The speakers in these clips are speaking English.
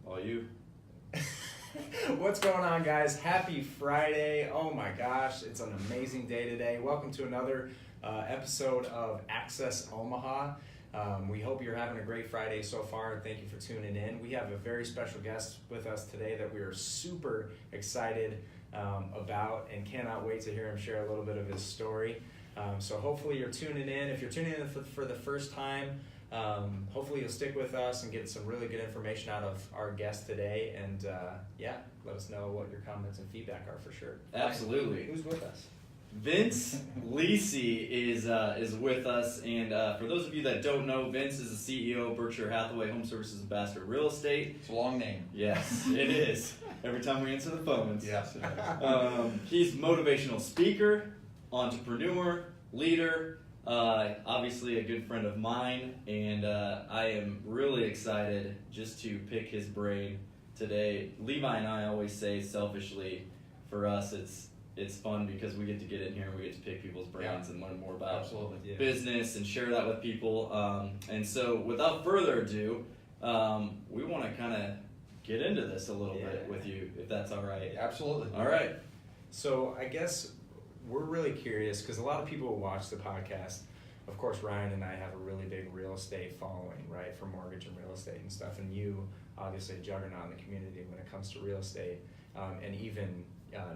All you. What's going on, guys? Happy Friday. Oh my gosh, it's an amazing day today. Welcome to another episode of Access Omaha. We hope you're having a great Friday so far, and thank you for tuning in. We have a very special guest with us today that we are super excited about and cannot wait to hear him share a little bit of his story. So hopefully you're tuning in. If you're tuning in for the first time, hopefully you'll stick with us and get some really good information out of our guest today. And let us know what your comments and feedback are for sure. Absolutely. Who's with us? Vince Leisey is with us, and for those of you that don't know, Vince is the CEO of Berkshire Hathaway Home Services Ambassador Real Estate. It's a long name. Yes, it is. Every time we answer the phones. Yes, it is. He's a motivational speaker, entrepreneur, leader, obviously a good friend of mine, and I am really excited just to pick his brain today. Levi and I always say selfishly, for us it's fun because we get to get in here and we get to pick people's brains and learn more about business and share that with people. And so without further ado, we want to kind of get into this a little bit with you, if that's all right. Absolutely. All right. So I guess we're really curious because a lot of people watch the podcast. Of course, Ryan and I have a really big real estate following, right, for mortgage and real estate and stuff. And you, obviously, a juggernaut in the community when it comes to real estate, and even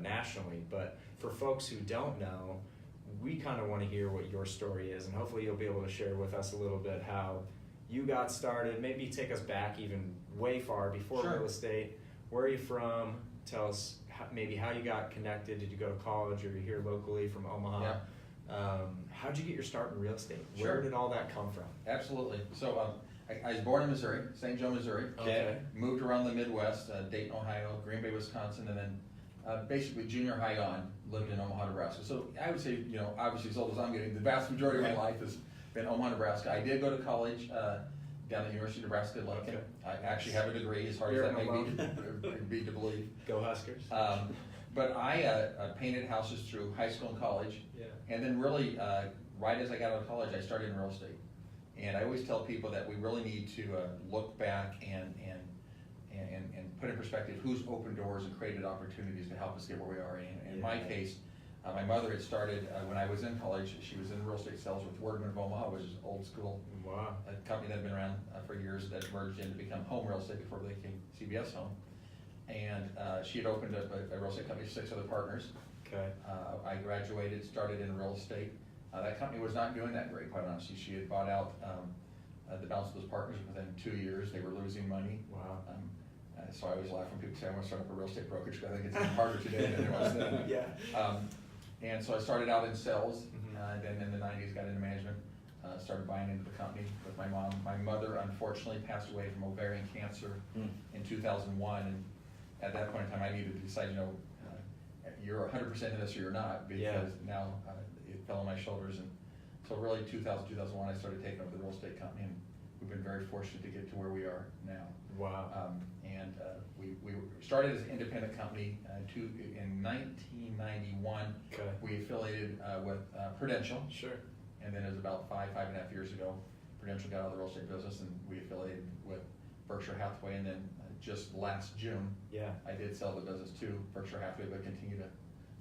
nationally. But for folks who don't know, we kind of want to hear what your story is, and hopefully you'll be able to share with us a little bit how you got started. Maybe take us back even way far before real estate. Where are you from? Tell us maybe how you got connected. Did you go to college, or you're here locally from Omaha? How'd you get your start in real estate? Where did all that come from? Absolutely. So I was born in Missouri, St. Joe, Missouri. Okay. Moved around the Midwest, Dayton, Ohio, Green Bay, Wisconsin, and then basically junior high on, lived in Omaha, Nebraska. So I would say, obviously as old as I'm getting, the vast majority of my life has been Omaha, Nebraska. I did go to college down at the University of Nebraska in Lincoln. I actually have a degree, as hard as that may be to believe. Go Huskers. But I painted houses through high school and college, and then really, right as I got out of college, I started in real estate. And I always tell people that we really need to look back and put in perspective who's opened doors and created opportunities to help us get where we are. In my case, my mother had started when I was in college. She was in real estate sales with Wordman of Omaha, which is old school, a company that had been around for years that merged in to become Home Real Estate before they became CBS Home. And she had opened up a real estate company with 6 other partners. Okay. I graduated, started in real estate. That company was not doing that great, quite honestly. She had bought out the balance of those partners within 2 years. They were losing money. Wow. So I always laugh when people say I want to start up a real estate brokerage, because I think it's even harder today than it was then. And so I started out in sales, then in the 90s got into management, started buying into the company with my mom. My mother, unfortunately, passed away from ovarian cancer in 2001, and at that point in time I needed to decide, you're 100% in this or you're not, because now it fell on my shoulders. And so really 2001 I started taking over the real estate company, and we've been very fortunate to get to where we are now. Wow. We started as an independent company in 1991. Okay. We affiliated with Prudential. Sure. And then it was about five and a half years ago, Prudential got out of the real estate business, and we affiliated with Berkshire Hathaway. And then just last June, I did sell the business to Berkshire Hathaway, but continue to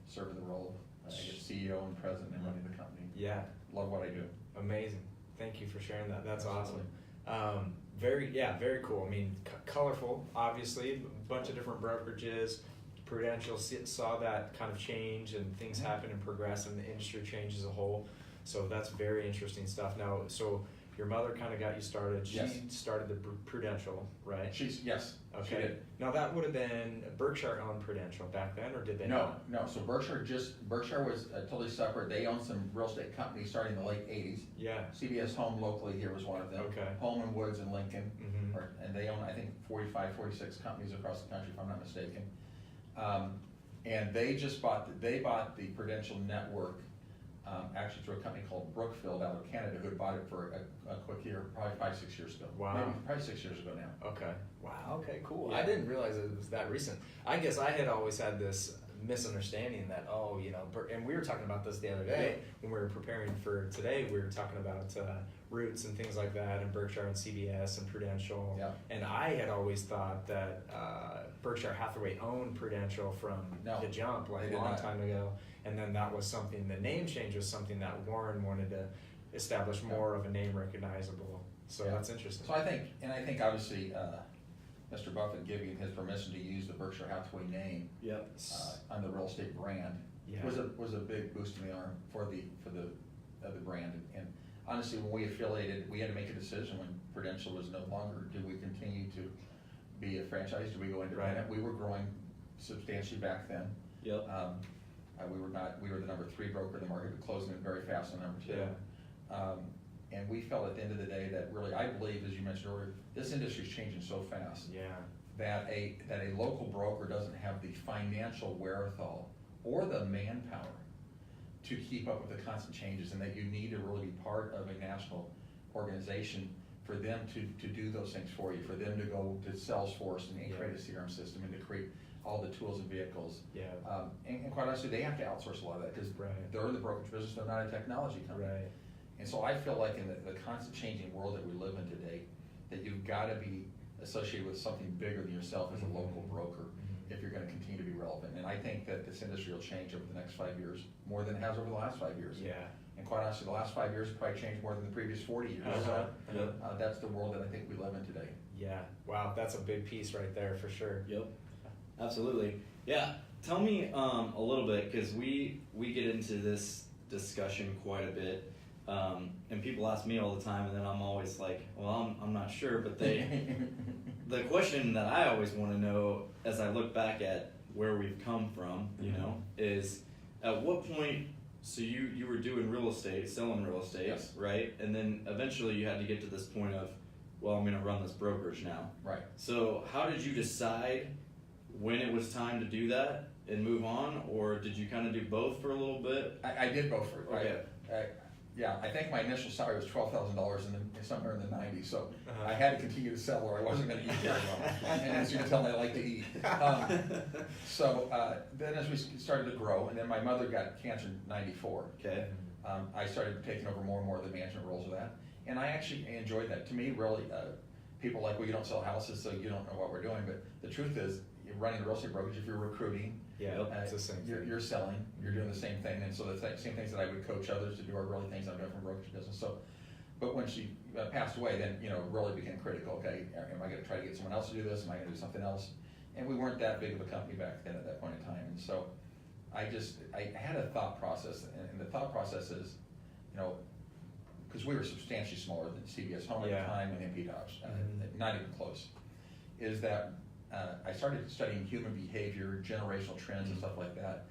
serve in the role of CEO and president and running the company. Yeah. Love what I do. Amazing. Thank you for sharing that. That's Absolutely. awesome. Very cool. I mean, colorful, obviously, a bunch of different brokerages. Prudential saw that kind of change, and things happen and progress, and the industry change as a whole. So that's very interesting stuff. Now, so your mother kind of got you started. She started the Prudential, right? Yes. Okay. She did. Now that would have been Berkshire owned Prudential back then, or did they not? No. So Berkshire was totally separate. They owned some real estate companies starting in the late 80s. Yeah. CBS Home locally here was one of them. Okay. Home and Woods in Lincoln. Mm-hmm. And they own, I think, 45, 46 companies across the country, if I'm not mistaken. And they bought the Prudential network actually through a company called Brookfield out of Canada, who had bought it for a quick year, probably 5-6 years ago. Wow. Maybe probably 6 years ago now. Okay. Wow. Okay. Cool. Yeah. I didn't realize it was that recent. I guess I had always had this misunderstanding that, and we were talking about this the other day when we were preparing for today. We were talking about roots and things like that, and Berkshire and CBS and Prudential. Yeah. And I had always thought that Berkshire Hathaway owned Prudential from the jump, like they a long did not. time ago. And then that was something, the name change was something that Warren wanted to establish more of a name recognizable. So Yeah. that's interesting. So I think obviously, Mr. Buffett giving his permission to use the Berkshire Hathaway name Yep. on the real estate brand Yeah. was a big boost in the arm for the brand. And honestly, when we affiliated, we had to make a decision when Prudential was no longer. Do we continue to be a franchise? Do we go independent? Right. We were growing substantially back then. Yep. We were the number 3 broker in the market. We closed in very fast on number 2. Yeah. And we felt at the end of the day that really, I believe, as you mentioned earlier, this industry is changing so fast. Yeah. That a local broker doesn't have the financial wherewithal or the manpower to keep up with the constant changes, and that you need to really be part of a national organization for them to do those things for you, for them to go to Salesforce and create a CRM system and to create all the tools and vehicles. Yeah. And quite honestly, they have to outsource a lot of that because they're in the brokerage business, they're not a technology company. Right. And so I feel like in the constant changing world that we live in today, that you've got to be associated with something bigger than yourself as a local broker if you're going to continue to be relevant. And I think that this industry will change over the next 5 years more than it has over the last 5 years. Yeah. And quite honestly, the last 5 years have probably changed more than the previous 40 years. Uh-huh. So that's the world that I think we live in today. Yeah. Wow, that's a big piece right there for sure. Yep. Absolutely. Yeah. Tell me a little bit, because we get into this discussion quite a bit. And people ask me all the time, and then I'm always like, well, I'm not sure. But the question that I always want to know, as I look back at where we've come from, you know, is at what point, so you were doing real estate, selling real estate, Yes. right? And then eventually you had to get to this point of, well, I'm going to run this brokerage now. Right. So how did you decide when it was time to do that and move on, or did you kind of do both for a little bit? I did both for it. Okay. Yeah, I think my initial salary was $12,000 somewhere in the 90s, so Uh-huh. I had to continue to sell or I wasn't going to eat very well. And as you can tell, I like to eat. So then as we started to grow, and then my mother got cancer in '94. Okay. I started taking over more and more of the management roles of that. And I actually enjoyed that. To me, really, people like, well, you don't sell houses, so you don't know what we're doing. But the truth is, you're running a real estate brokerage, if you're recruiting, Yeah, it's the same thing. you're selling, you're doing the same thing. And so the same things that I would coach others to do are really things I'm doing from brokerage business. So, but when she passed away, then, you know, it really became critical. Okay, am I going to try to get someone else to do this? Am I going to do something else? And we weren't that big of a company back then at that point in time. And so I had a thought process, and the thought process is, you know, because we were substantially smaller than CBS Home at the time and MP Dobbs, not even close, is that I started studying human behavior, generational trends and stuff like that.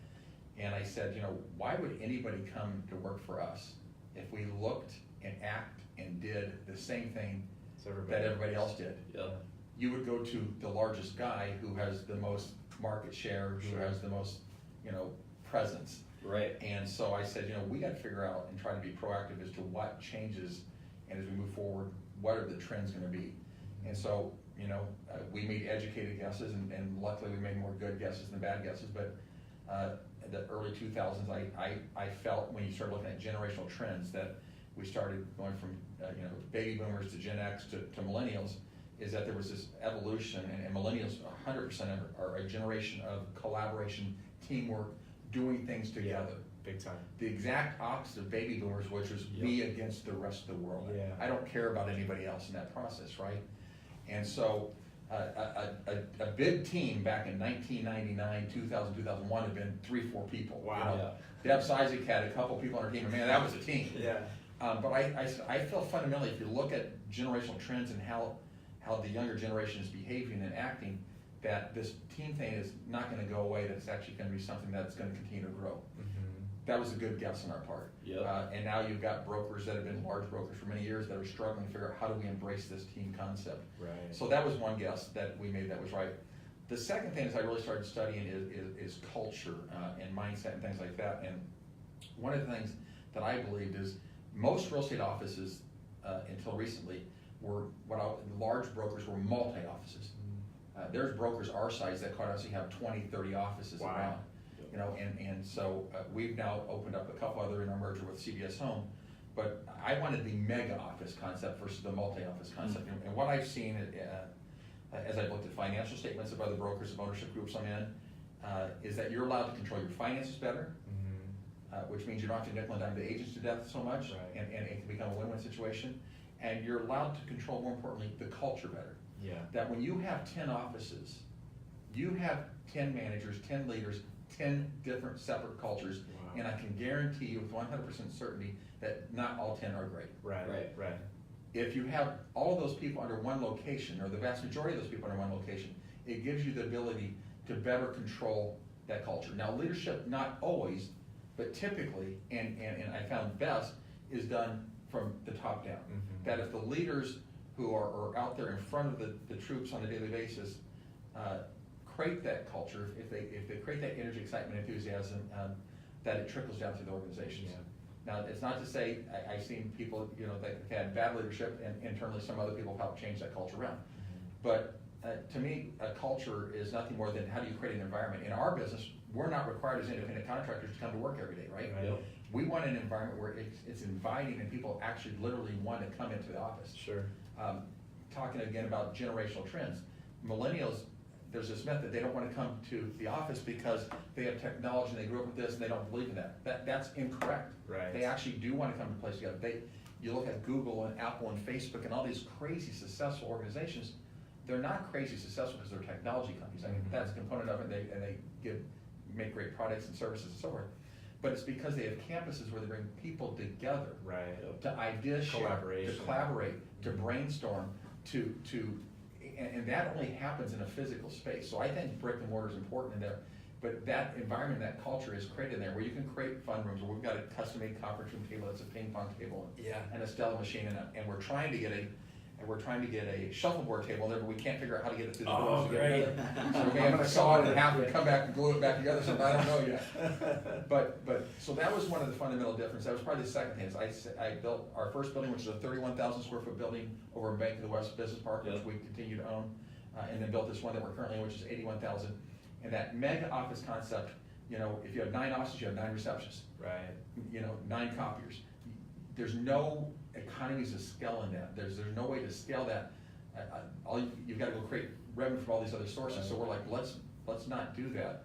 And I said, you know, why would anybody come to work for us if we looked and act and did the same thing that everybody else did? Yep. You would go to the largest guy who has the most market share, who has the most, you know, presence. Right. And so I said, you know, we got to figure out and try to be proactive as to what changes, and as we move forward, what are the trends going to be? And so, you know, we made educated guesses, and luckily we made more good guesses than bad guesses. But the early 2000s, I felt when you start looking at generational trends that we started going from you know, baby boomers to Gen X to millennials, is that there was this evolution, and millennials 100% are a generation of collaboration, teamwork, doing things together. Big time. The exact opposite of baby boomers, which was me against the rest of the world. Yeah. I don't care about anybody else in that process, right? And so a big team back in 1999, 2000, 2001 had been 3-4 people. Wow. You know? Deb Seisig had a couple people on her team, and man, that was a team. Yeah. But I feel fundamentally, if you look at generational trends and how the younger generation is behaving and acting, that this team thing is not going to go away, that it's actually going to be something that's going to continue to grow. That was a good guess on our part. Yep. And now you've got brokers that have been large brokers for many years that are struggling to figure out how do we embrace this team concept. Right. So that was one guess that we made that was right. The second thing is I really started studying is culture and mindset and things like that. And one of the things that I believed is most real estate offices until recently were large brokers were multi-offices. There's brokers our size that quite honestly have 20, 30 offices around. You know, and so we've now opened up a couple other in our merger with CBS Home, but I wanted the mega office concept versus the multi-office concept. And what I've seen as I've looked at financial statements of other brokers of ownership groups I'm in, is that you're allowed to control your finances better, which means you don't have to nickel and dime the agents to death so much, and it can become a win-win situation. And you're allowed to control, more importantly, the culture better. Yeah. That when you have 10 offices, you have 10 managers, 10 leaders, 10 different separate cultures, Wow. and I can guarantee you with 100% certainty that not all 10 are great. Right. If you have all of those people under one location, or the vast majority of those people under one location, it gives you the ability to better control that culture. Now, leadership, not always, but typically, and I found best, is done from the top down. That if the leaders who are out there in front of the troops on a daily basis create that culture, if they create that energy, excitement, enthusiasm, that it trickles down through the organizations. Yeah. Now, it's not to say, I've seen people, that had bad leadership, and internally some other people help change that culture around. But to me, a culture is nothing more than how do you create an environment. In our business, we're not required as independent contractors to come to work every day, right? Right. We want an environment where it's inviting and people actually literally want to come into the office. Sure. Talking again about generational trends, millennials, there's this myth that they don't want to come to the office because they have technology and they grew up with this and they don't believe in that. That's incorrect. Right. They actually do want to come to a place together. You look at Google and Apple and Facebook and all these crazy successful organizations, they're not crazy successful because they're technology companies. I mean, that's a component of it, and they make great products and services and so forth. But it's because they have campuses where they bring people together, Right. to idea share, to collaborate, to brainstorm, and that only happens in a physical space. So I think brick and mortar is important in there, but that environment, that culture is created there where you can create fun rooms, where we've got a custom-made conference room table, that's a ping pong table, and a Stella machine, and we're trying to get a shuffleboard table there, but we can't figure out how to get it through the doors to get it together. So we have to saw it in half and come back and glue it back together, so I don't know yet. But so that was one of the fundamental differences. That was probably the second thing, is I built our first building, which is a 31,000 square foot building over in Bank of the West Business Park, which we continue to own, and then built this one that we're currently in, which is 81,000. And that mega office concept, if you have 9 offices, you have 9 receptionists. Right. 9 copiers. There's no economies of scale in that. There's no way to scale that. You've got to go create revenue from all these other sources. Right. So we're like, let's not do that.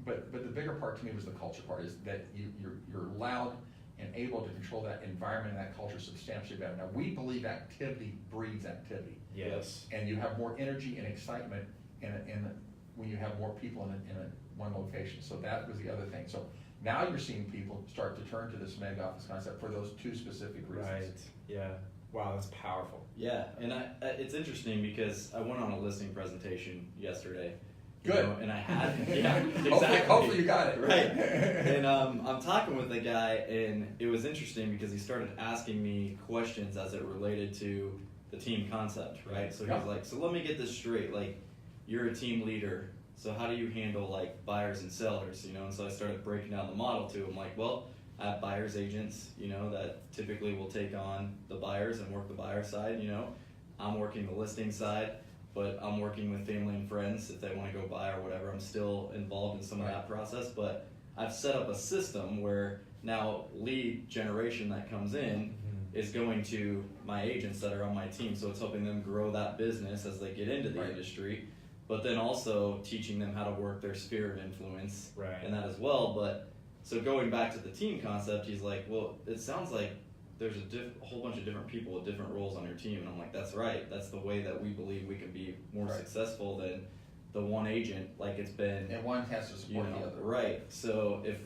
But the bigger part to me was the culture part, is that you're allowed and able to control that environment and that culture substantially better. Now, we believe activity breeds activity. Yes. And you have more energy and excitement when you have more people in one location. So that was the other thing. So now you're seeing people start to turn to this mega office concept for those 2 specific reasons. Right. Yeah. Wow, that's powerful. Yeah, and it's interesting because I went on a listing presentation yesterday. Good. And I had, yeah, exactly. Hopefully you got it. Right. And I'm talking with the guy, and it was interesting because he started asking me questions as it related to the team concept, right? So he was like, so let me get this straight. Like, you're a team leader, so how do you handle like buyers and sellers, And so I started breaking down the model to him, like, well, I have buyers agents, that typically will take on the buyers and work the buyer side, I'm working the listing side, but I'm working with family and friends if they want to go buy or whatever. I'm still involved in some of that process, but I've set up a system where now lead generation that comes in is going to my agents that are on my team, so it's helping them grow that business as they get into the industry, but then also teaching them how to work their sphere of influence and that as well. But so going back to the team concept, he's like, well, it sounds like there's a whole bunch of different people with different roles on your team. And I'm like, that's right. That's the way that we believe we can be more successful than the one agent like it's been. And one has to support the other. Right. So if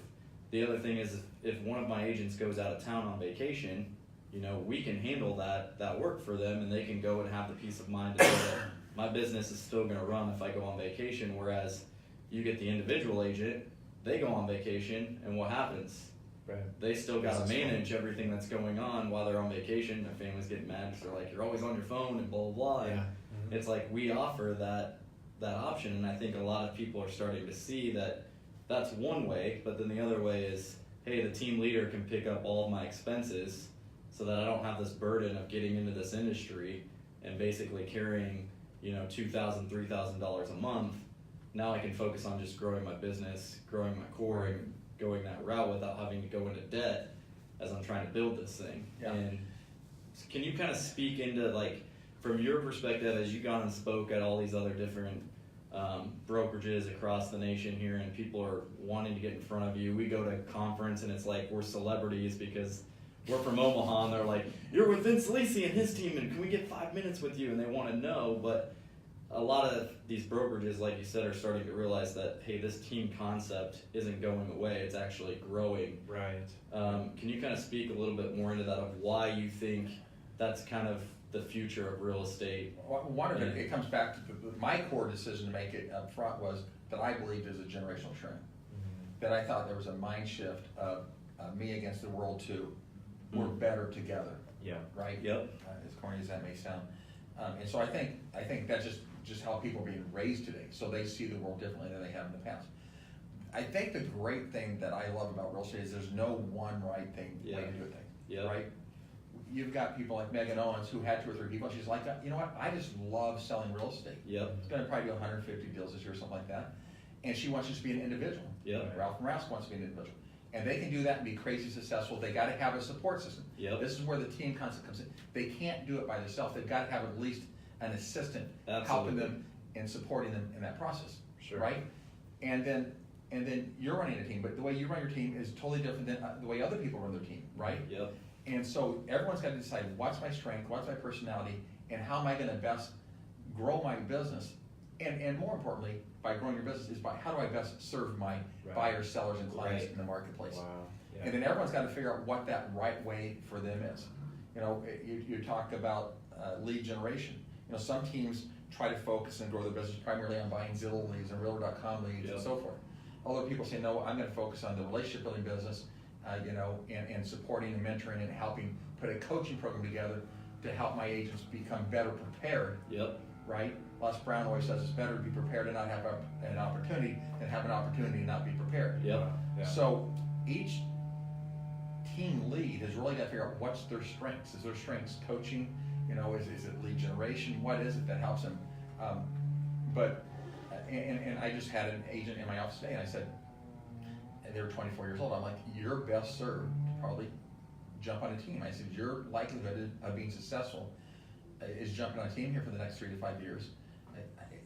the other thing is, if one of my agents goes out of town on vacation, we can handle that work for them, and they can go and have the peace of mind to know that my business is still going to run if I go on vacation. Whereas you get the individual agent, they go on vacation, and what happens? Right. They still got to manage everything that's going on while they're on vacation. Their family's getting mad because they're like, you're always on your phone and blah, blah, blah. And it's like we offer that option, and I think a lot of people are starting to see that that's one way, but then the other way is, hey, the team leader can pick up all of my expenses so that I don't have this burden of getting into this industry and basically carrying, $2,000, $3,000 a month. Now I can focus on just growing my business, growing my core, and going that route without having to go into debt. as I'm trying to build this thing. Yeah. And can you kind of speak into, like, from your perspective, as you gone and spoke at all these other different brokerages across the nation here, and people are wanting to get in front of you. We go to conference and it's like we're celebrities because we're from Omaha, and they're like, you're with Vince Leisey and his team, and can we get 5 minutes with you? And they want to know, but a lot of these brokerages, like you said, are starting to realize that, hey, this team concept isn't going away, it's actually growing. Right. Can you kind of speak a little bit more into that, of why you think that's kind of the future of real estate? One of it comes back to my core decision to make it up front was that I believed it was a generational trend. That I thought there was a mind shift of me against the world too. We're better together. Yeah. Right? Yep. As corny as that may sound. And so I think that's just how people are being raised today. So they see the world differently than they have in the past. I think the great thing that I love about real estate is there's no one right thing way to do a thing. Yep. Right? You've got people like Megan Owens who had 2 or 3 people. She's like, you know what? I just love selling real estate. Yep. It's going to probably do 150 deals this year or something like that. And she wants just to be an individual. Yep. Ralph from Rask wants to be an individual. And they can do that and be crazy successful. They got to have a support system. Yep. This is where the team concept comes in. They can't do it by themselves. They've got to have at least an assistant helping them and supporting them in that process. Sure. Right? And then you're running a team, but the way you run your team is totally different than the way other people run their team. Right? Yep. And so everyone's got to decide what's my strength, what's my personality, and how am I going to best grow my business. And more importantly, by growing your business is by how do I best serve my buyers, sellers, and clients in the marketplace. Wow. Yeah. And then everyone's got to figure out what that right way for them is. You know, you talk about lead generation. You know, some teams try to focus and grow their business primarily on buying Zillow leads and Realtor.com leads and so forth. Other people say, no, I'm going to focus on the relationship building business, you know, and supporting and mentoring and helping put a coaching program together to help my agents become better prepared. Yep. Right? Les Brown always says it's better to be prepared and not have an opportunity than have an opportunity and not be prepared. Yep. Yeah. So each team lead has really got to figure out what's their strengths. Is their strengths coaching? You know, is it lead generation? What is it that helps them? And I just had an agent in my office today, and I said, and they were 24 years old. I'm like, you're best served to probably jump on a team. I said, your likelihood of being successful is jumping on a team here for the next 3 to 5 years.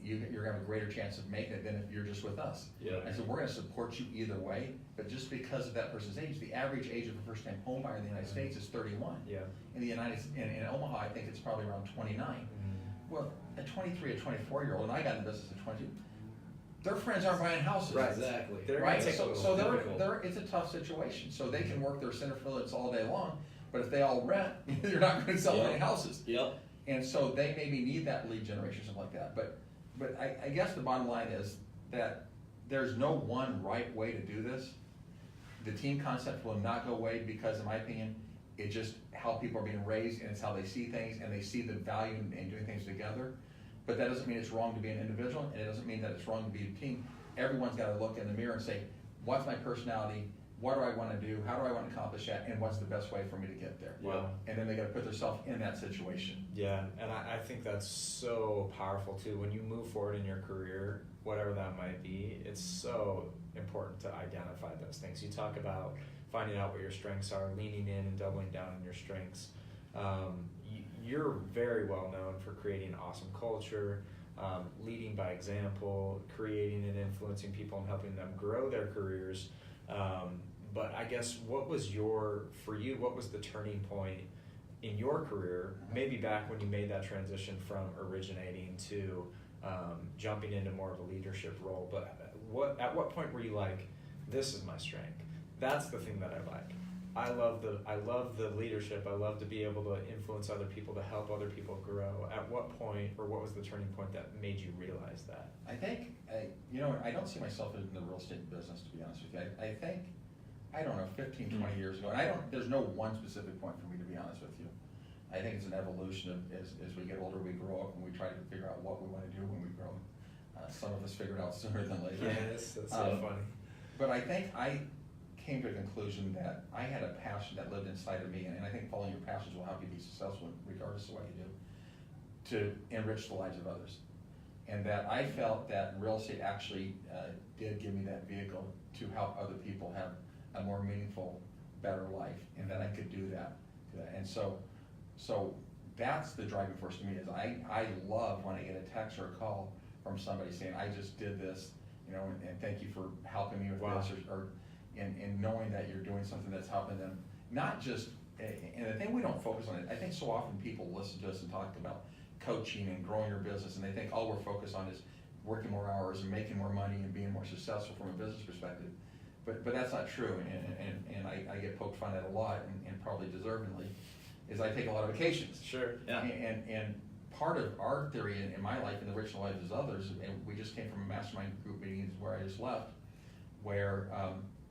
You're going to have a greater chance of making it than if you're just with us. Yeah. I said, we're going to support you either way, but just because of that person's age, the average age of a first-time home buyer in the United States is 31. Yeah. In in Omaha, I think it's probably around 29. Well, a 23, a 24-year-old, and I got in the business at 22, their friends aren't buying houses. Right. Exactly. Right? So it's a tough situation. So they can work their center fillets all day long, but if they all rent, you're not going to sell any houses. Yep. And so they maybe need that lead generation, something like that. But I guess the bottom line is that there's no one right way to do this. The team concept will not go away because, in my opinion, it's just how people are being raised and it's how they see things and they see the value in doing things together. But that doesn't mean it's wrong to be an individual, and it doesn't mean that it's wrong to be a team. Everyone's got to look in the mirror and say, what's my personality? What do I want to do? How do I want to accomplish that? And what's the best way for me to get there? Wow. And then they got to put themselves in that situation. Yeah, and I think that's so powerful too. When you move forward in your career, whatever that might be, it's so important to identify those things. You talk about finding out what your strengths are, leaning in and doubling down on your strengths. You're very well known for creating awesome culture, leading by example, creating and influencing people and helping them grow their careers. But I guess what was the turning point in your career, maybe back when you made that transition from originating to jumping into more of a leadership role, but at what point were you like, this is my strength, that's the thing that I like, I love the leadership, I love to be able to influence other people, to help other people grow. At what point, or what was the turning point that made you realize that? I think, I don't see myself in the real estate business, to be honest with you. I think, I don't know, 15, 20 years ago, and there's no one specific point for me, to be honest with you. I think it's an evolution of, as we get older, we grow up, and we try to figure out what we want to do when we grow. Some of us figure it out sooner than later. Yes, that's so funny. But I think I came to a conclusion that I had a passion that lived inside of me, and I think following your passions will help you be successful regardless of what you do, to enrich the lives of others. And that I felt that real estate actually did give me that vehicle to help other people have a more meaningful better life, and that I could do that. And so that's the driving force to me. Is I love when I get a text or a call from somebody saying, I just did this, and thank you for helping me with this, or and knowing that you're doing something that's helping them. Not just, and the thing we don't focus on it, I think so often people listen to us and talk about coaching and growing your business, and they think all we're focused on is working more hours and making more money and being more successful from a business perspective. But that's not true, and I get poked fun at a lot, and probably deservingly, is I take a lot of vacations. Sure. Yeah. And part of our theory in my life and the original life as others, and we just came from a mastermind group meetings where I just left, where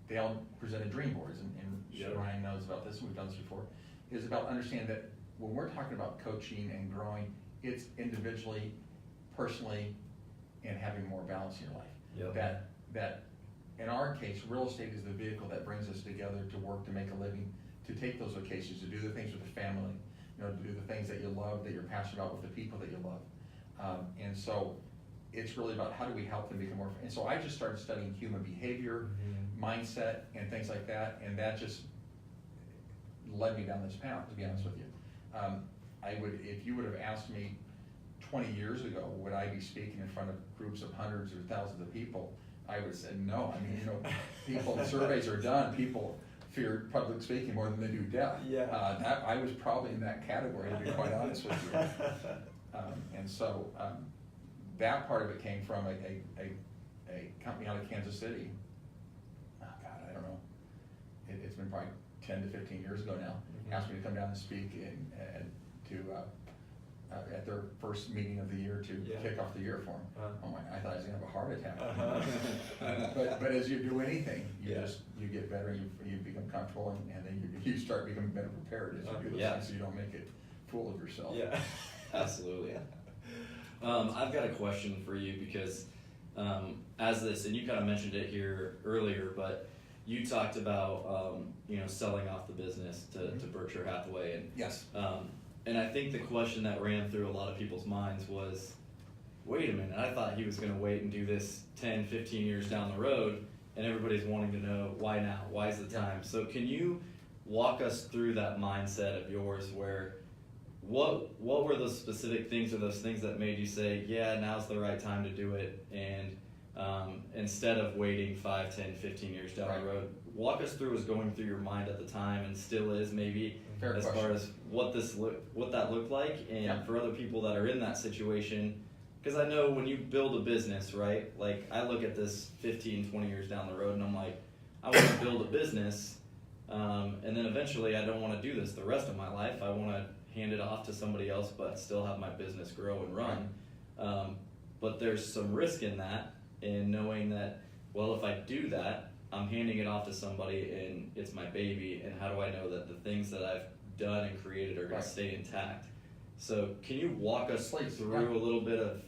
they all presented dream boards, and Ryan knows about this, and we've done this before, is about understanding that when we're talking about coaching and growing, it's individually, personally, and having more balance in your life. That in our case, real estate is the vehicle that brings us together to work, to make a living, to take those vacations, to do the things with the family, to do the things that you love, that you're passionate about with the people that you love. And so it's really about how do we help them become more, and so I just started studying human behavior, mindset, and things like that, and that just led me down this path, to be honest with you. If you would have asked me 20 years ago, would I be speaking in front of groups of hundreds or thousands of people, I would have said no. I mean, people, surveys are done, people fear public speaking more than they do death. I was probably in that category, to be quite honest with you. And so that part of it came from a company out of Kansas City. Oh God, I don't know. It's been probably 10 to 15 years ago now. Asked me to come down and speak at their first meeting of the year to kick off the year for them. Oh my! I thought I was gonna have a heart attack. But as you do anything, you get better. You become comfortable, and then you start becoming better prepared as you do those things, so you don't make a fool of yourself. Yeah, absolutely. I've got a question for you because as this, and you kind of mentioned it here earlier, but you talked about selling off the business to Berkshire Hathaway, and yes. And I think the question that ran through a lot of people's minds was, wait a minute, I thought he was going to wait and do this 10, 15 years down the road, and everybody's wanting to know, why now? Why is the time? So can you walk us through that mindset of yours where, what were those specific things or those things that made you say, yeah, now's the right time to do it, and instead of waiting 5, 10, 15 years down the road? Walk us through what was going through your mind at the time, and still is maybe, Fair as question. far as what that looked like, and for other people that are in that situation. Because I know when you build a business, right, like I look at this 15, 20 years down the road, and I'm like, I want to build a business, and then eventually I don't want to do this the rest of my life. I want to hand it off to somebody else, but still have my business grow and run. But there's some risk in that, in knowing that, well, if I do that, I'm handing it off to somebody and it's my baby, and how do I know that the things that I've done and created are going to stay intact? So can you walk us through a little bit of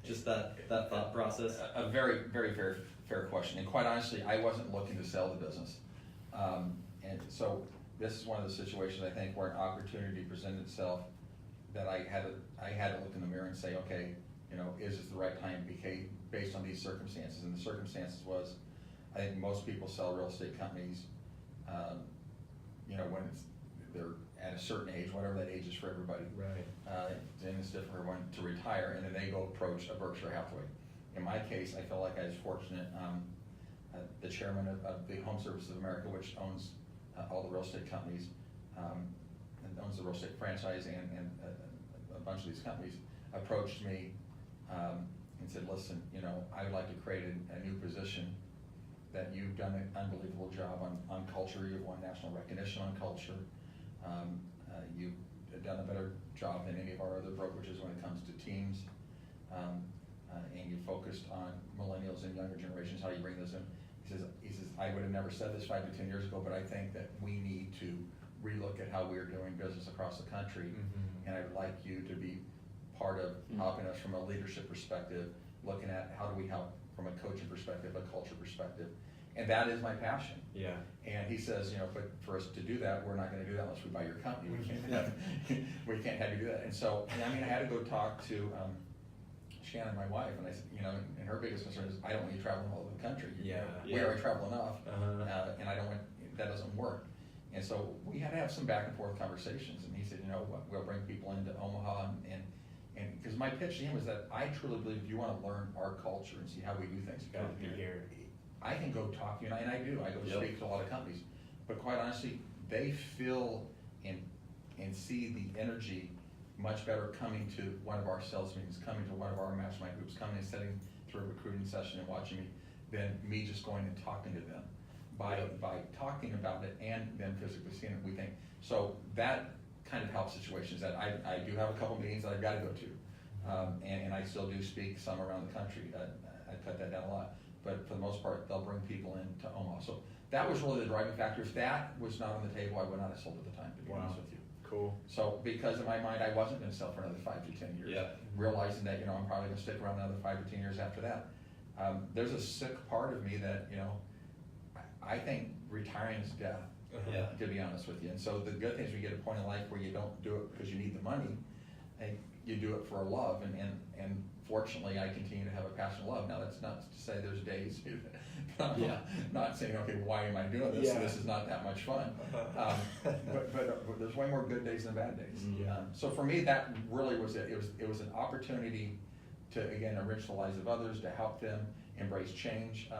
just that thought process? A very, very fair question. And quite honestly, I wasn't looking to sell the business. And so this is one of the situations, I think, where an opportunity presented itself that I had to look in the mirror and say, okay, is this the right time based on these circumstances? And the circumstances was, I think most people sell real estate companies, when they're at a certain age, whatever that age is for everybody. Right. Then it's different for one to retire, and then they go approach a Berkshire Hathaway. In my case, I felt like I was fortunate. The chairman of the Home Services of America, which owns all the real estate companies, and owns the real estate franchise and a bunch of these companies, approached me and said, listen, I would like to create a new position, that you've done an unbelievable job on culture. You've won national recognition on culture. You've done a better job than any of our other brokerages when it comes to teams. And you focused on millennials and younger generations, how you bring those in. He says, I would have never said this 5 to 10 years ago, but I think that we need to relook at how we're doing business across the country. And I would like you to be part of helping us from a leadership perspective, looking at how do we help from a coaching perspective, a culture perspective. And that is my passion. Yeah. And he says, but for us to do that, we're not going to do that unless we buy your company. We can't have you do that. And so, I had to go talk to Shannon, my wife, and I said, and her biggest concern is, I don't want you traveling all over the country. We already travel enough, and I don't want, that doesn't work. And so we had to have some back and forth conversations, and he said, you know what, we'll bring people into Omaha, and because my pitch to him was that I truly believe if you want to learn our culture and see how we do things, You gotta be here. I can go talk, and I do, I go speak to a lot of companies, but quite honestly, they feel and see the energy much better coming to one of our sales meetings, coming to one of our mastermind groups, coming and sitting through a recruiting session and watching me, than me just going and talking to them. By talking about it and then physically seeing it, we think. So that kind of helps situations. That I do have a couple meetings that I've got to go to, and I still do speak some around the country. I cut that down a lot, but for the most part, they'll bring people into Omaha. So that was really the driving factor. If that was not on the table, I would not have sold at the time, to be honest with you. Cool. So because in my mind, I wasn't going to sell for another 5 to 10 years. Yeah. Realizing that, you know, I'm probably going to stick around another 5 to 10 years after that. There's a sick part of me that, you know, I think retiring is death, Yeah. to be honest with you. And so the good thing is we get a point in life where you don't do it because you need the money, and you do it for love. And fortunately, I continue to have a passion of love. Now, that's not to say there's days, not saying, okay, why am I doing this? Yeah. This is not that much fun. But there's way more good days than bad days. Yeah. So for me, that really was it. It was an opportunity to, again, enrich the lives of others, to help them embrace change.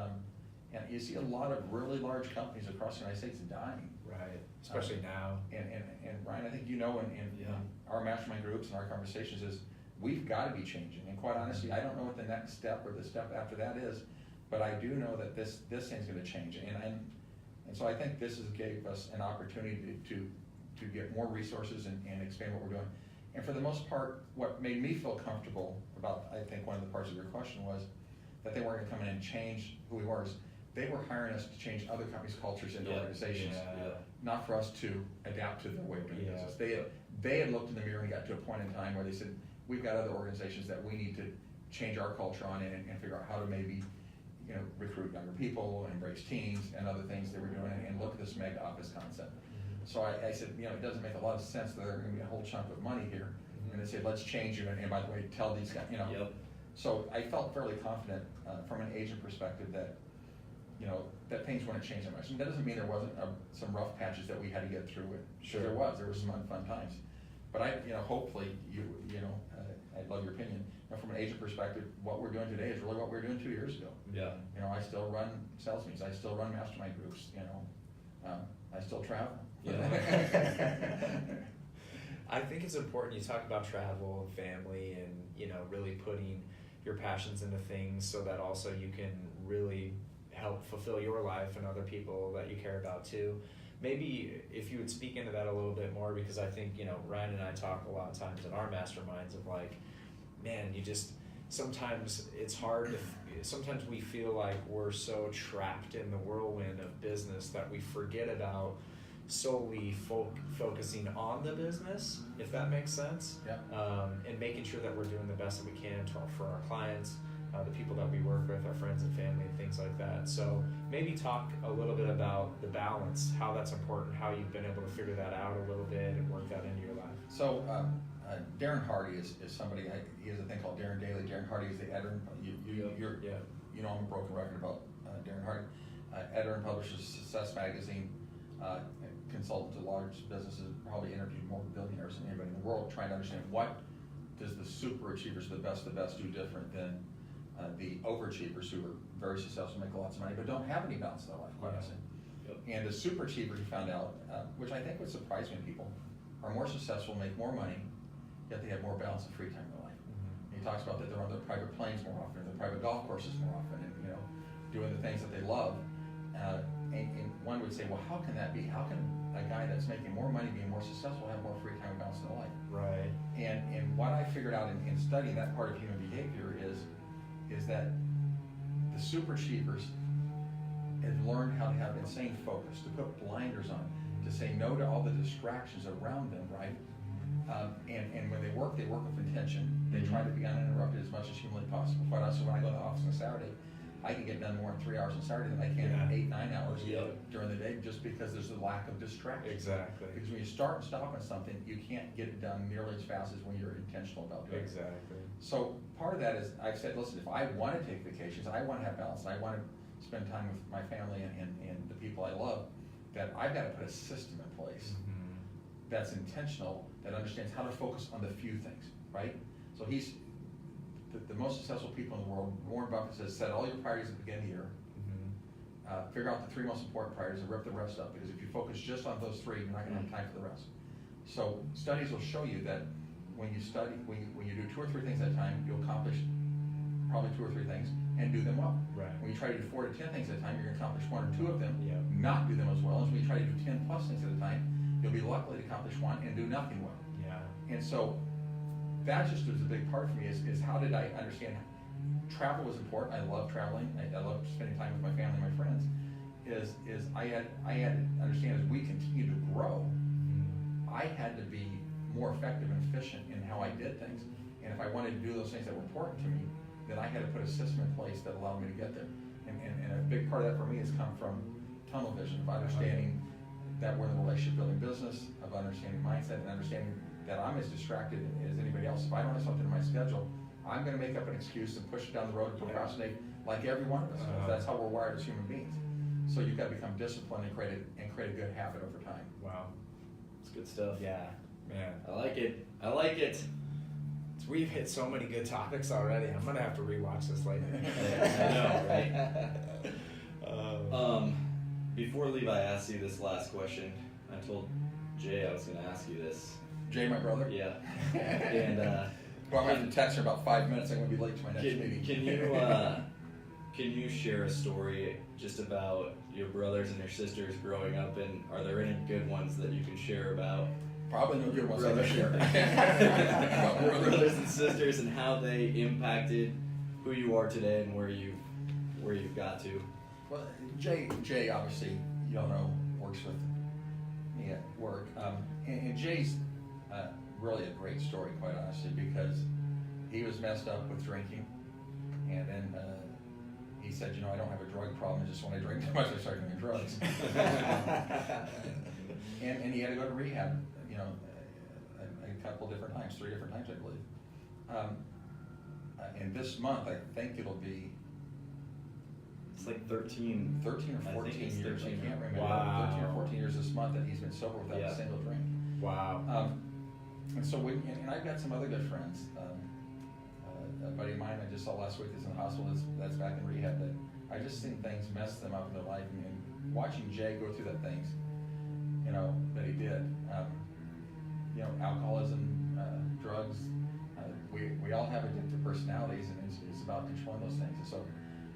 And you see a lot of really large companies across the United States dying. Right, especially now. And Ryan, I think you know in our mastermind groups and our conversations is we've got to be changing. And quite honestly, I don't know what the next step or the step after that is, but I do know that this thing's going to change. And so I think this gave us an opportunity to get more resources and expand what we're doing. And for the most part, what made me feel comfortable about, I think one of the parts of your question was that they weren't going to come in and change who we were. They were hiring us to change other companies' cultures and organizations, not for us to adapt to their way of doing business. They had looked in the mirror and got to a point in time where they said, we've got other organizations that we need to change our culture on and figure out how to maybe, you know, recruit younger people, embrace teams and other things they were doing, and look at this mega office concept. So I said, you know, it doesn't make a lot of sense that there's going to be a whole chunk of money here. And they said, let's change you, and by the way, tell these guys, you know. So I felt fairly confident from an agent perspective that, you know, that things wouldn't change that much. And that doesn't mean there wasn't some rough patches that we had to get through it. Sure. There were some unfun times. But you know, hopefully, I'd love your opinion. You know, from an agent perspective, what we're doing today is really what we were doing 2 years ago. Yeah. You know, I still run sales meetings. I still run mastermind groups. You know, I still travel. I think it's important. You talk about travel and family, and you know, really putting your passions into things so that also you can really help fulfill your life and other people that you care about too. Maybe if you would speak into that a little bit more, because I think, you know, Ryan and I talk a lot of times in our masterminds of like, man, you just, sometimes it's hard to, sometimes we feel like we're so trapped in the whirlwind of business that we forget about solely focusing on the business, if that makes sense. And making sure that we're doing the best that we can for our clients, the people that we work with, our friends and family, and things like that. So maybe talk a little bit about the balance, how that's important, how you've been able to figure that out a little bit and work that into your life. So Darren Hardy is somebody, he has a thing called Darren Daily. Darren Hardy is the editor. You know, I'm a broken record about Darren Hardy. Editor and publisher of Success Magazine, consultant to large businesses, probably interviewed more billionaires than anybody in the world, trying to understand what does the super achievers, the best do different than the overachievers who are very successful, make lots of money, but don't have any balance in their life, quite honestly. And the super achievers, he found out, which I think would surprise many people, are more successful, make more money, yet they have more balance and free time in their life. He talks about that they're on their private planes more often, their private golf courses more often, and you know, doing the things that they love. And one would say, well, how can that be? How can a guy that's making more money, being more successful, have more free time and balance in their life? Right. And what I figured out in studying that part of human behavior is that the super achievers have learned how to have insane focus, to put blinders on, to say no to all the distractions around them, right? And when they work with intention. They try to be uninterrupted as much as humanly possible. Quite honestly, when I go to the office on Saturday, I can get done more in 3 hours on Saturday than I can in 8-9 hours during the day, just because there's a lack of distraction. Exactly. Because when you start and stop on something, you can't get it done nearly as fast as when you're intentional about doing it. Exactly. So part of that is, I've said, listen, if I want to take vacations, I want to have balance, and I want to spend time with my family and the people I love, that I've got to put a system in place that's intentional, that understands how to focus on the few things, right? So he's, the most successful people in the world, Warren Buffett says, set all your priorities at the beginning of the year, figure out the 3 most important priorities and rip the rest up, because if you focus just on those 3, you're not gonna have time for the rest. So studies will show you that when you study, when you do 2 or 3 things at a time, you'll accomplish probably 2 or 3 things and do them well. Right. When you try to do 4 to 10 things at a time, you're gonna accomplish 1 or 2 of them, Yep. not do them as well. As when you try to do 10 plus things at a time, you'll be likely to accomplish 1 and do nothing well. Yeah. And so that just was a big part for me, is how did I understand travel was important. I love traveling. I love spending time with my family and my friends. Is I had to understand, as we continue to grow, I had to be more effective and efficient in how I did things. And if I wanted to do those things that were important to me, then I had to put a system in place that allowed me to get there. And a big part of that for me has come from tunnel vision, of understanding that we're in the relationship building business, of understanding mindset, and understanding that I'm as distracted as anybody else. If I don't have something in my schedule, I'm gonna make up an excuse and push it down the road and procrastinate like every one of us. That's how we're wired as human beings. So you've got to become disciplined and create a good habit over time. Wow. It's good stuff. Yeah, man. I like it. I like it. We've hit so many good topics already. I'm gonna have to rewatch this later. I know, right? Before Levi asks you this last question, I told Jay I was going to ask you this. Jay, my brother? Yeah. And well, I'm going to have to text her about 5 minutes. I'm going to be late to my next meeting. Can you share a story just about your brothers and your sisters growing up, and are there any good ones that you can share about? Probably no good ones I can share. Brothers and sisters, and how they impacted who you are today and where you've got to. Well, Jay obviously, you all know, works with me at work. And Jay's really a great story, quite honestly, because he was messed up with drinking. And then he said, I don't have a drug problem, it's just when I drink too much, I start doing drugs. and he had to go to rehab, a couple different times, 3 different times, I believe. And this month, I think it'll be, it's like 13 or 14 years, 13, I can't remember. Wow. 13 or 14 years this month that he's been sober without a single drink. Wow. And so and I've got some other good friends. A buddy of mine I just saw last week is in the hospital, that's back in rehab, that I just seen things mess them up in their life. And watching Jay go through that things, that he did, alcoholism, drugs, we all have addictive personalities, and it's about controlling those things. And so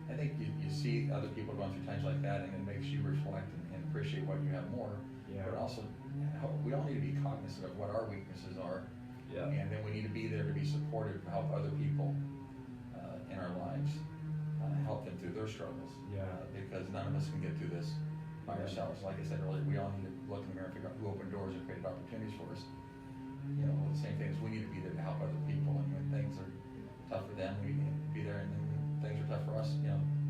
I think you see other people going through times like that, and it makes you reflect and appreciate what you have more. Yeah. But also, we all need to be cognizant of what our weaknesses are. Yeah. And then we need to be there to be supportive, to help other people in our lives, help them through their struggles. Yeah. Because none of us can get through this by ourselves. Like I said earlier, we all need to look in the mirror and figure out who opened doors and created opportunities for us. The same thing as we need to be there to help other people. And when things are tough for them, we need to be there. And then when things are tough for us,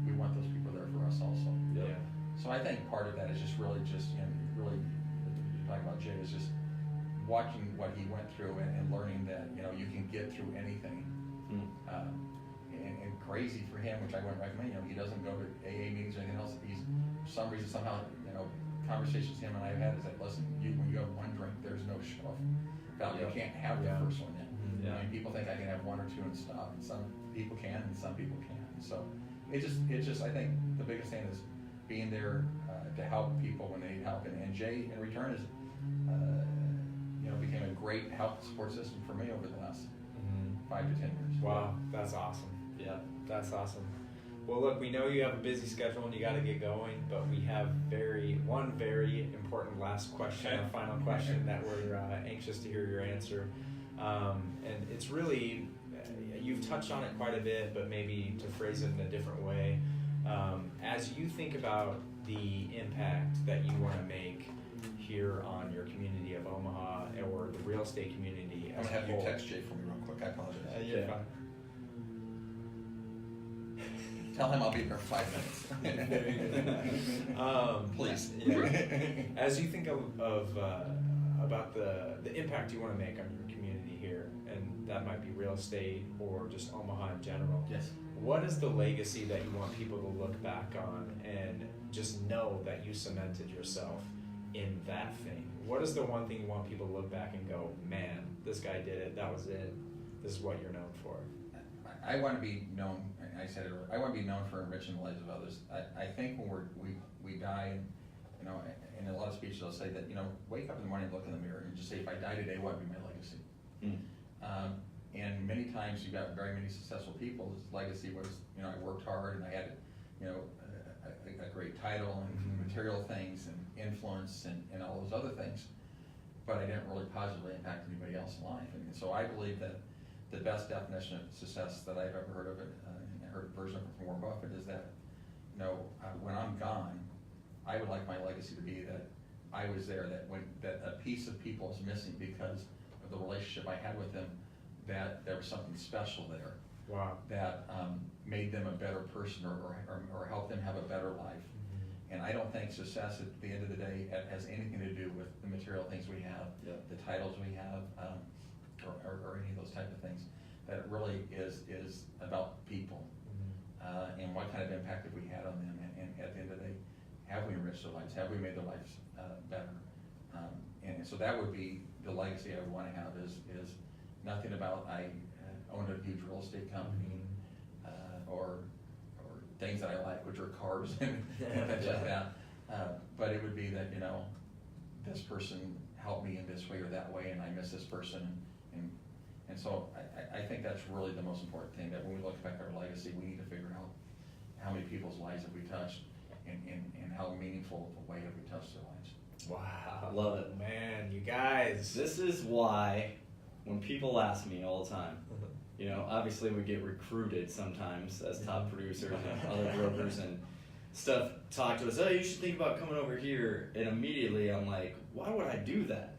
we want those people there for us also. Yeah. So I think part of that is just really really talking about Jay, is just watching what he went through and learning that you can get through anything. And crazy for him, which I wouldn't recommend. He doesn't go to AA meetings or anything else. He's for some reason somehow conversations him and I have had is like, listen, when you have 1 drink, there's no shelf value. You can't have the first one yet. Yeah. People think I can have 1 or 2 and stop, and some people can, and some people can't. And so it's just I think the biggest thing is being there to help people when they need help. And Jay in return is became a great help and support system for me over the last 5 to 10 years. Wow, that's awesome. Yeah. That's awesome. Well, look, we know you have a busy schedule and you got to get going, but we have one very important last question, our final question that we're anxious to hear your answer. And it's really, you've touched on it quite a bit, but maybe to phrase it in a different way. As you think about the impact that you want to make here on your community of Omaha or the real estate community I'm as going to a have you whole. text Jay for me real quick. I apologize. You're fine. Tell him I'll be there in 5 minutes. Please. Yeah. As you think about the impact you want to make on your community here, and that might be real estate or just Omaha in general. Yes. What is the legacy that you want people to look back on and just know that you cemented yourself in that thing? What is the one thing you want people to look back and go, man, this guy did it, that was it, this is what you're known for? I want to be known, I said it earlier, I want to be known for enriching the lives of others. I think when we die, and, you know, in a lot of speeches I'll say that, you know, wake up in the morning and look in the mirror and just say, if I die today, what would be my legacy? And many times you've got very many successful people's legacy was, you know, I worked hard and I had, you know, a great title and material things and influence and all those other things, but I didn't really positively impact anybody else in life. And so I believe that the best definition of success that I've ever heard of it, and I heard a version of it from Warren Buffett, is that, you know, when I'm gone, I would like my legacy to be that I was there, that a piece of people is missing because of the relationship I had with them, that there was something special there. Wow. That made them a better person or helped them have a better life. And I don't think success at the end of the day has anything to do with the material things we have, the titles we have, or any of those type of things. That it really is about people and what kind of impact have we had on them. And at the end of the day, have we enriched their lives? Have we made their lives better? And so that would be the legacy I would want to have is nothing about I owned a huge real estate company or things that I like, which are cars and things like that. But it would be that, you know, this person helped me in this way or that way, and I miss this person. And so I think that's really the most important thing, that when we look back at our legacy, we need to figure out how many people's lives have we touched and how meaningful of a way have we touched their lives. Wow. Love it. Man, you guys. This is why when people ask me all the time, you know, obviously we get recruited sometimes as top producers and other brokers and stuff talk to us, oh, you should think about coming over here. And immediately I'm like, why would I do that?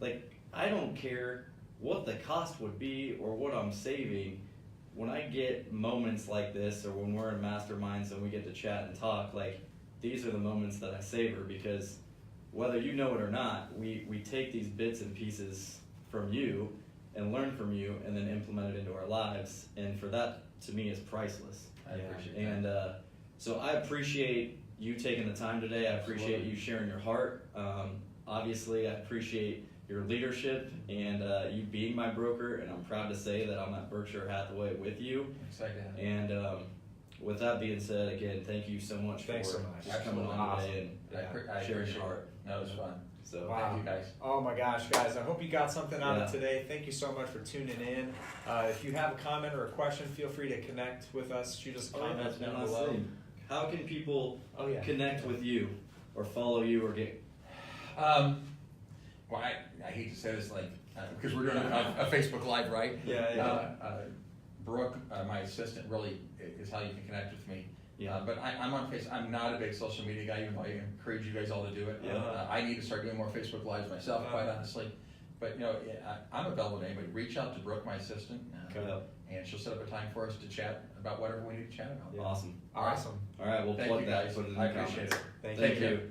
Like, I don't care what the cost would be or what I'm saving. When I get moments like this, or when we're in masterminds and we get to chat and talk, like, these are the moments that I savor, because whether you know it or not, we take these bits and pieces from you and learn from you and then implement it into our lives. And for that, to me, is priceless. I appreciate that. And so I appreciate you taking the time today. I appreciate you sharing your heart. Obviously, I appreciate your leadership and you being my broker, and I'm proud to say that I'm at Berkshire Hathaway with you. I'm excited to have you. And with that being said, again, thank you so much for just coming on today and sharing your heart. No, it was fun. So wow. Thank you, guys. Oh my gosh, guys, I hope you got something out of today. Thank you so much for tuning in. If you have a comment or a question, feel free to connect with us. Shoot us a comment down below. How can people connect with you or follow you or get... Well, I hate to say this, like, because we're doing a Facebook Live, right? Yeah. Brooke, my assistant, really is how you can connect with me. But I'm on Facebook. I'm not a big social media guy, even though I encourage you guys all to do it. I need to start doing more Facebook Lives myself, quite honestly. But, you know, I'm available to anybody. Reach out to Brooke, my assistant, and she'll set up a time for us to chat about whatever we need to chat about. Awesome. Awesome. All right, we'll Thank plug you, that. guys. Put it in the I appreciate comments. it. Thank you.